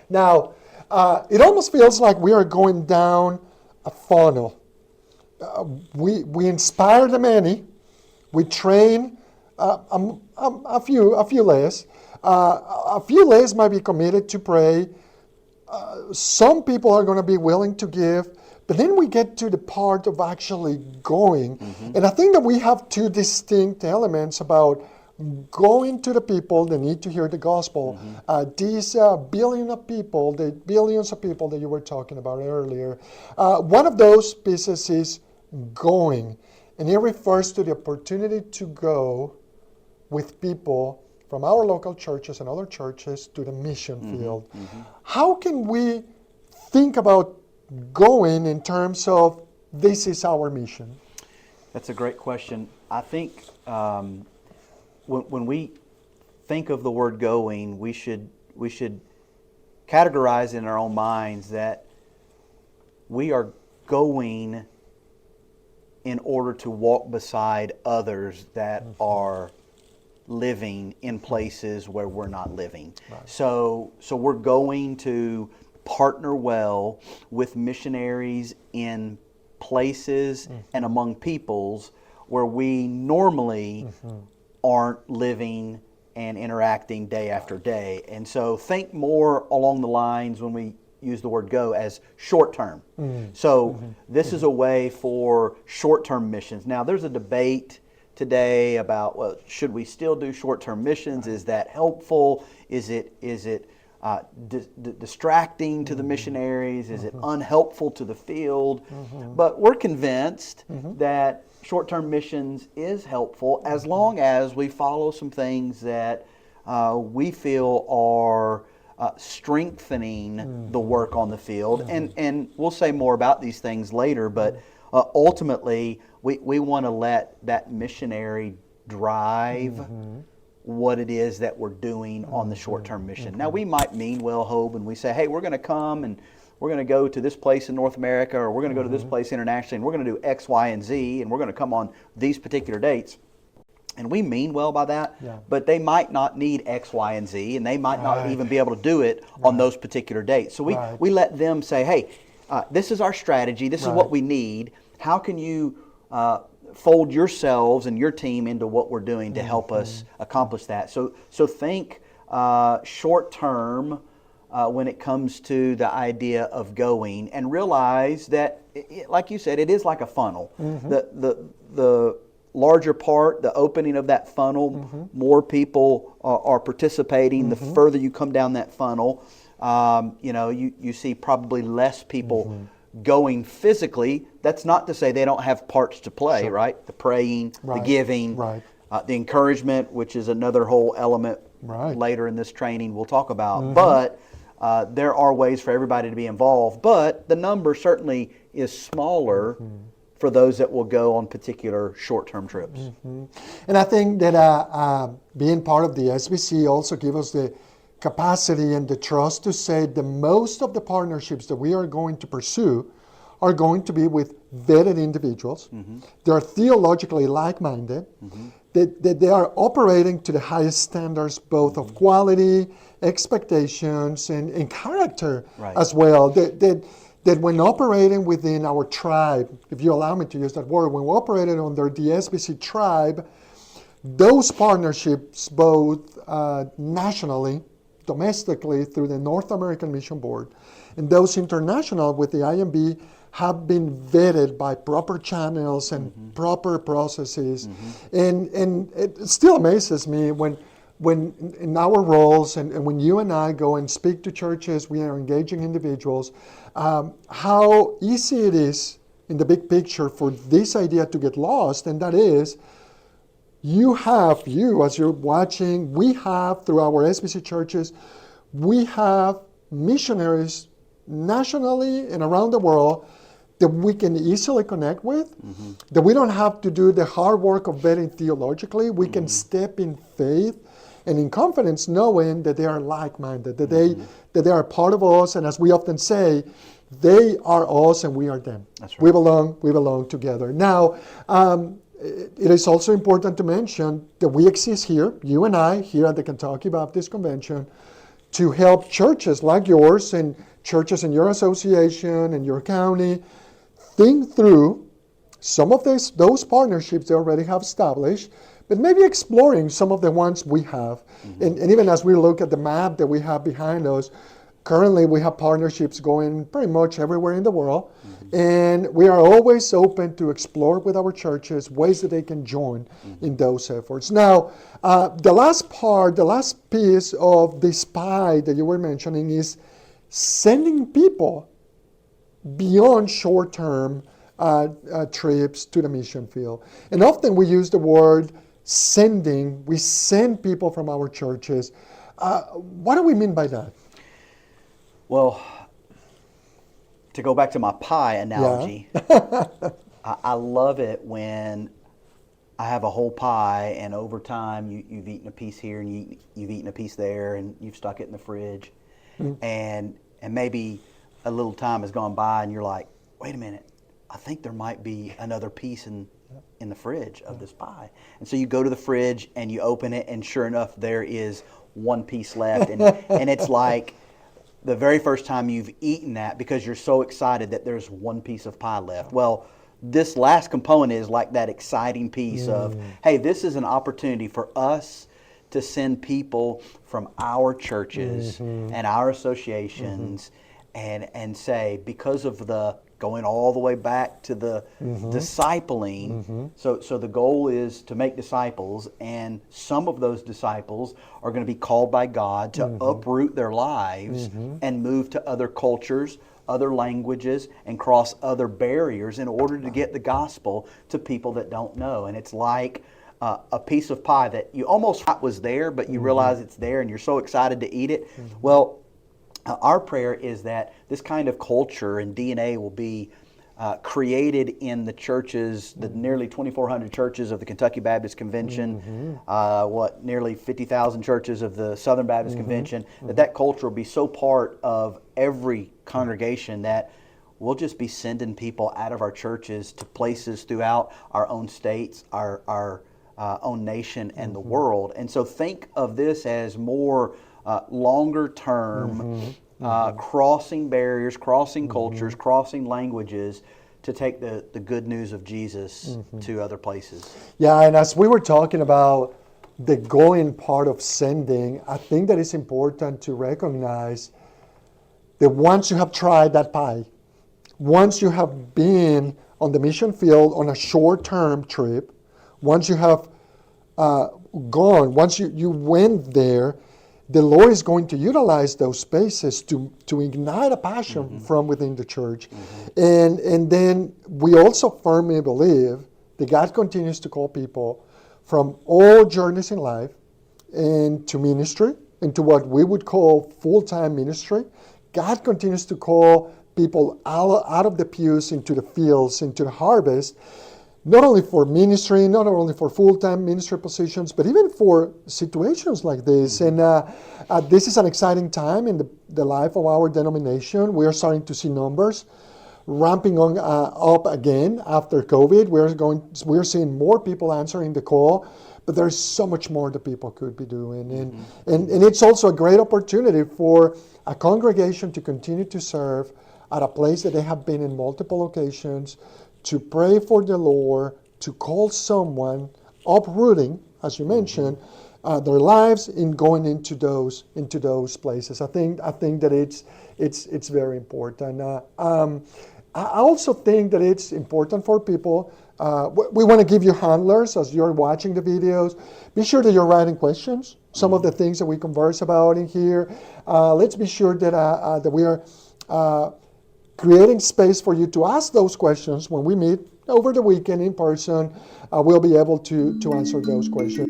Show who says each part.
Speaker 1: Now, it almost feels like we are going down a funnel. We inspire the many. We train a few less. A few less might be committed to pray. Some people are going to be willing to give. But then we get to the part of actually going. Mm-hmm. And I think that we have two distinct elements about going to the people that need to hear the gospel. Mm-hmm. These billions of people that you were talking about earlier. One of those pieces is going. And it refers to the opportunity to go with people from our local churches and other churches to the mission field. Mm-hmm. How can we think about going in terms of this is our mission?
Speaker 2: That's a great question. I think when we think of the word going, we should categorize in our own minds that we are going in order to walk beside others that are living in places where we're not living. Right. So we're going to partner well with missionaries in places and among peoples where we normally aren't living and interacting day after day. And so think more along the lines when we use the word go as short term. So this is a way for short term missions. Now there's a debate today about, well, should we still do short term missions? Is that helpful? Is it distracting to the missionaries? Is it unhelpful to the field? But we're convinced that short-term missions is helpful as long as we follow some things that we feel are strengthening the work on the field. And we'll say more about these things later, but ultimately we want to let that missionary drive what it is that we're doing on the short-term mission. Now, we might mean well, Hope, and we say, hey, we're going to come and we're going to go to this place in North America, or we're going to go to this place internationally, and we're going to do X, Y, and Z, and we're going to come on these particular dates. And we mean well by that, but they might not need X, Y, and Z, and they might not even be able to do it on those particular dates. So we let them say, hey, this is our strategy, this is what we need. How can you fold yourselves and your team into what we're doing to help us accomplish that? So think short term when it comes to the idea of going, and realize that, like you said, it is like a funnel. The larger part, the opening of that funnel, more people are participating. The further you come down that funnel, you see probably less people going physically. That's not to say they don't have parts to play, right? The praying, the giving, the encouragement, which is another whole element later in this training we'll talk about. But there are ways for everybody to be involved, but the number certainly is smaller for those that will go on particular short-term trips.
Speaker 1: And I think that being part of the SBC also gives us the capacity and the trust to say the most of the partnerships that we are going to pursue are going to be with vetted individuals. They are theologically like-minded. They are operating to the highest standards, both of quality, expectations, and character as well. That when operating within our tribe, if you allow me to use that word, when we're operating under the SBC tribe, those partnerships, both nationally, domestically through the North American Mission Board, and those international with the IMB, have been vetted by proper channels and proper processes. And it still amazes me when in our roles and when you and I go and speak to churches, we are engaging individuals, how easy it is in the big picture for this idea to get lost, and that is, you as you're watching, we have through our SBC churches, we have missionaries nationally and around the world that we can easily connect with, that we don't have to do the hard work of vetting theologically. We can step in faith and in confidence, knowing that they are like-minded, that they are part of us, and as we often say, they are us and we are them. That's right. We belong together. Now, it is also important to mention that we exist here, you and I, here at the Kentucky Baptist Convention, to help churches like yours and churches in your association and your county think through some of those partnerships they already have established, but maybe exploring some of the ones we have. And even as we look at the map that we have behind us, currently we have partnerships going pretty much everywhere in the world. And we are always open to explore with our churches ways that they can join in those efforts. Now, the last piece of this pie that you were mentioning is sending people beyond short-term trips to the mission field. And often we use the word sending. We send people from our churches. What do we mean by that?
Speaker 2: Well, to go back to my pie analogy, I love it when I have a whole pie and over time you've eaten a piece here and you've eaten a piece there and you've stuck it in the fridge. And maybe a little time has gone by and you're like, wait a minute, I think there might be another piece in the fridge of this pie. And so you go to the fridge and you open it and sure enough there is one piece left. And it's like the very first time you've eaten that because you're so excited that there's one piece of pie left. Well, this last component is like that exciting piece of, hey, this is an opportunity for us to send people from our churches and our associations and say, because of the going all the way back to the discipling. So the goal is to make disciples, and some of those disciples are going to be called by God to uproot their lives and move to other cultures, other languages, and cross other barriers in order to get the gospel to people that don't know. And it's like a piece of pie that you almost thought was there, but you realize it's there and you're so excited to eat it. Well, our prayer is that this kind of culture and DNA will be created in the churches, the nearly 2,400 churches of the Kentucky Baptist Convention, nearly 50,000 churches of the Southern Baptist Convention, that culture will be so part of every congregation that we'll just be sending people out of our churches to places throughout our own states, our own nation, and the world. And so think of this as more longer term, crossing barriers, crossing cultures, crossing languages to take the good news of Jesus to other places.
Speaker 1: Yeah, and as we were talking about the going part of sending, I think that it's important to recognize that once you have tried that pie, once you have been on the mission field on a short-term trip, once you have gone, once you went there, the Lord is going to utilize those spaces to ignite a passion from within the church. And then we also firmly believe that God continues to call people from all journeys in life into ministry, into what we would call full-time ministry. God continues to call people out of the pews into the fields, into the harvest, not only for ministry, not only for full-time ministry positions, but even for situations like this. And this is an exciting time in the life of our denomination. We are starting to see numbers ramping up again after COVID. We're seeing more people answering the call, but there's so much more that people could be doing. And it's also a great opportunity for a congregation to continue to serve at a place that they have been in multiple occasions, to pray for the Lord, to call someone, uprooting, as you mentioned, their lives in going into those places. I think that it's very important. I also think that it's important for people. We want to give you handlers as you're watching the videos. Be sure that you're writing questions. Some of the things that we converse about in here. Let's be sure that we are creating space for you to ask those questions when we meet over the weekend in person. We'll be able to answer those questions.